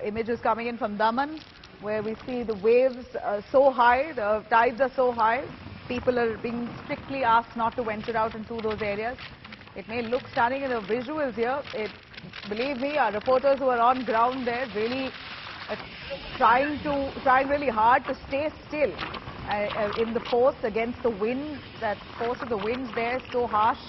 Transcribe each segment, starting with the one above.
Images coming in from Daman, where we see the waves so high, the tides are so high. People are being strictly asked not to venture out into those areas. It may look stunning in the visuals here. Believe me, our reporters who are on ground there really trying really hard to stay still in the force against the wind. That force of the winds there is so harsh.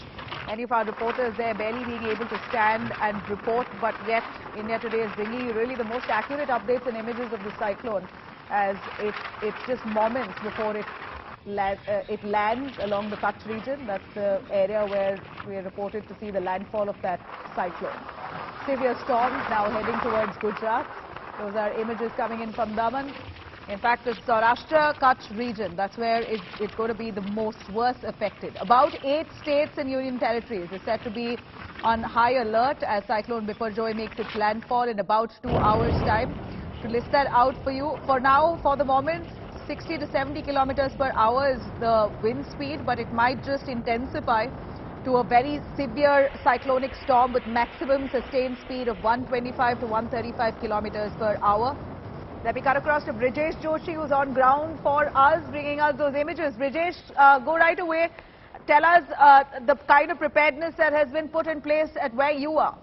Many of our reporters there barely being able to stand and report, but yet India Today is bringing you really the most accurate updates and images of the cyclone, as it's just moments before it lands along the Kutch region. That's the area where we are reported to see the landfall of that cyclone. Severe storms now heading towards Gujarat. Those are images coming in from Daman. In fact, the Saurashtra Kutch region, that's where it's going to be the worst affected. About 8 states and union territories are said to be on high alert as Cyclone Biparjoy makes its landfall in about 2 hours' time. To list that out for you, for now, for the moment, 60 to 70 kilometers per hour is the wind speed, but it might just intensify to a very severe cyclonic storm with maximum sustained speed of 125 to 135 kilometers per hour. Let me cut across to Brijesh Joshi, who's on ground for us, bringing us those images. Brijesh, go right away. Tell us the kind of preparedness that has been put in place at where you are.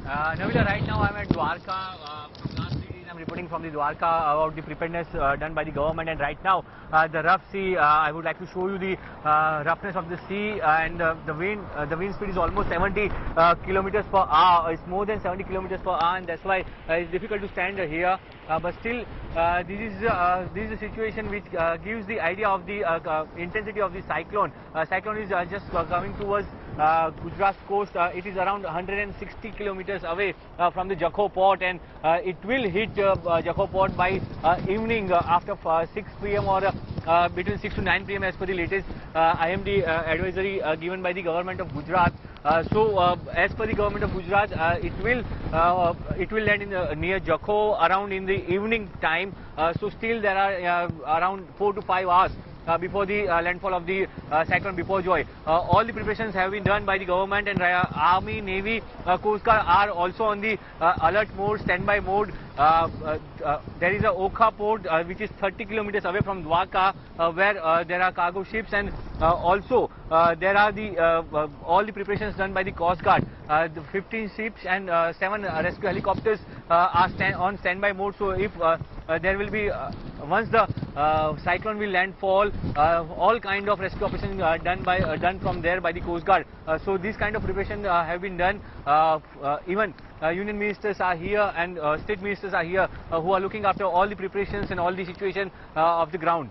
Navila, right now I'm at Dwarka. From last 3 days I'm reporting from the Dwarka about the preparedness done by the government, and right now the rough sea, I would like to show you the roughness of the sea, and the wind speed is almost 70 kilometers per hour. It's more than 70 kilometers per hour, and that's why it's difficult to stand here. But still, this is a situation which gives the idea of the intensity of the cyclone. Cyclone is just coming towards Gujarat coast. It is around 160 kilometers away from the Jakho port, and it will hit Jakho port by evening after 6 p.m. or between 6 to 9 p.m. as per the latest IMD advisory given by the government of Gujarat. So as per the government of Gujarat, it will land in near Jakho around in the evening time. So still there are around 4 to 5 hours before the landfall of the cyclone Biparjoy. All the preparations have been done by the government, and Army, Navy, Coast Guard are also on the alert mode, standby mode. There is a Okha port which is 30 kilometers away from Dwarka, where there are cargo ships, and also there are all the preparations done by the Coast Guard. The 15 ships and 7 rescue helicopters are on standby mode. So if there will be once the cyclone will landfall, all kind of rescue operations done from there by the Coast Guard. So these kind of preparations have been done. Even union ministers are here, and state ministers are here who are looking after all the preparations and all the situation of the ground.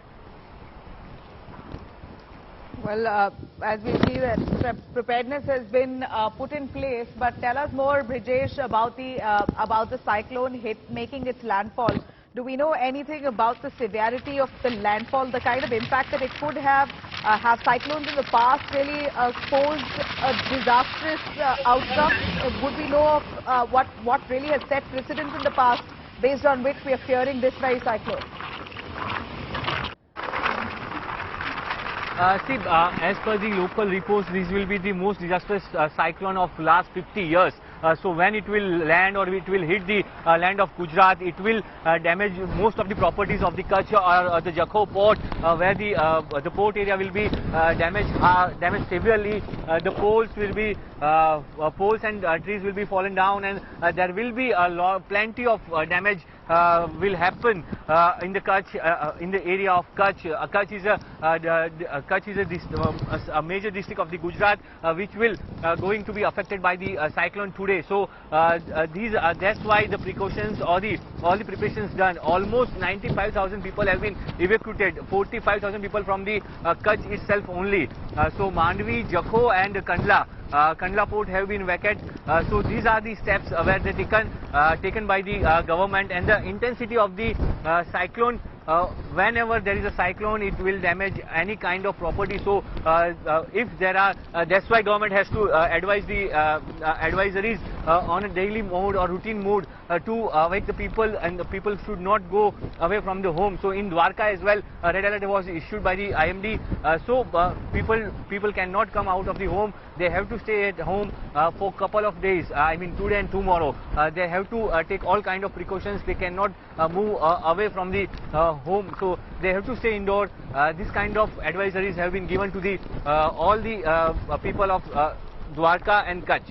Well, as we see that preparedness has been put in place, but tell us more, Brijesh, about the cyclone making its landfall. Do we know anything about the severity of the landfall, the kind of impact that it could have? Have cyclones in the past really posed a disastrous outcome? Would we know of what really has set precedent in the past, based on which we are fearing this very cyclone? As per the local reports, this will be the most disastrous cyclone of last 50 years. So when it will land or it will hit the land of Gujarat, it will damage most of the properties of the Kutch or the Jakho port, where the port area will be damaged severely. The poles will be poles and trees will be fallen down, and there will be plenty of damage will happen in the Kutch, in the area of Kutch. Kutch is a major district of the Gujarat, which will going to be affected by the cyclone today. So that's why the precautions or all the preparations done. Almost 95,000 people have been evacuated. 45,000 people from the Kutch itself only. So Mandvi, Jakho and Kandla port have been evacuated. So these are the steps where they taken by the government, and the intensity of the cyclone. Whenever there is a cyclone, it will damage any kind of property. So if there are, that's why government has to advise the advisories on a daily mode or routine mode to wake the people, and the people should not go away from the home. So in Dwarka as well, a red alert was issued by the IMD. So people cannot come out of the home. They have to stay at home for couple of days. I mean today and tomorrow. They have to take all kind of precautions. They cannot move away from the home. So they have to stay indoor. This kind of advisories have been given to the all the people of Dwarka and Kutch.